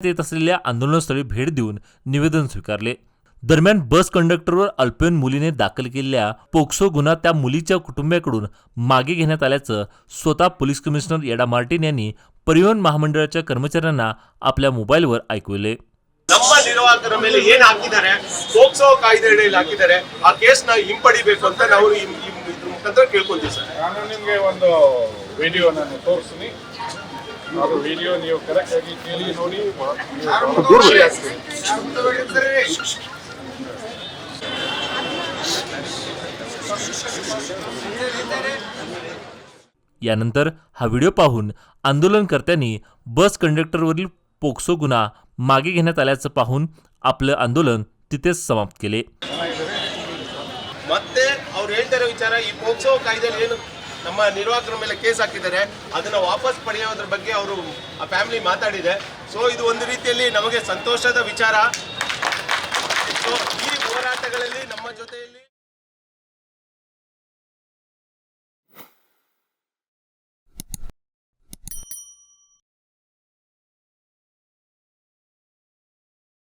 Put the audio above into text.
येत असलेल्या आंदोलनस्थळी भेट देऊन निवेदन स्वीकारले। दरम्यान बस कंडक्टरवर अल्पवयीन मुलीने दाखल केलेल्या पोक्सो गुन्हा त्या मुलीच्या कुटुंबियाकडून मागे घेण्यात आल्याचं स्वतः पोलीस कमिशनर एडा मार्टिन यांनी परिवहन महामंडळाच्या कर्मचाऱ्यांना आपल्या मोबाईलवर ऐकवले। ನಮ್ಮ ನಿರ್ವಾಹಕರ ಮೇಲೆ ಏನು ಹಾಕಿದ್ದಾರೆ ಪೋಕ್ಸೋ ಕಾಯ್ದೆಯಲ್ಲಿ ಹಾಕಿದ್ದಾರೆ ಆ ಕೇಸ್ ನ ಹಿಂಪಡಿಬೇಕು ಅಂತ ನಾವು ಇದ್ರ ಮುಖಾಂತರ ಕೇಳ್ಕೊಂತೀವಿ ಸರ್। ನಾನು ನಿಮಗೆ ಒಂದು ವಿಡಿಯೋ ನಾನು ತೋರಿಸ್ತೀನಿ, ಅದು ವಿಡಿಯೋ ನೀವು ಕರೆಕ್ಟ್ ಆಗಿ ಕೇಳಿ ನೋಡಿ यानंतर हा व्हिडिओ पाहून आंदोलनकर्त्यांनी बस कंडक्टरवरील पोक्सो गुन्हा मागे घेण्यात आल्याचं पाहून आपलं आंदोलन तिथेच समाप्त केले। ಮತ್ತೆ ಅವರು ಹೇಳ್ತಾರೆ ವಿಚಾರ ಈ ಪೋಕ್ಸೋ ಕಾಯ್ದೆಯಲ್ಲಿ ಏನು ನಮ್ಮ ನಿರ್ವಾಹಕರ ಮೇಲೆ ಕೇಸ್ ಹಾಕಿದ್ದಾರೆ ಅದನ್ನ ವಾಪಸ್ ಪಡೆಯೋದ್ರ ಬಗ್ಗೆ ಅವರು ಆ ಫ್ಯಾಮಿಲಿ ಮಾತಾಡಿದೆ। ಸೊ ಇದು ಒಂದು ರೀತಿಯಲ್ಲಿ ನಮಗೆ ಸಂತೋಷದ ವಿಚಾರ। ಸೊ ಈ ಹೋರಾಟಗಳಲ್ಲಿ ನಮ್ಮ ಜೊತೆಯಲ್ಲಿ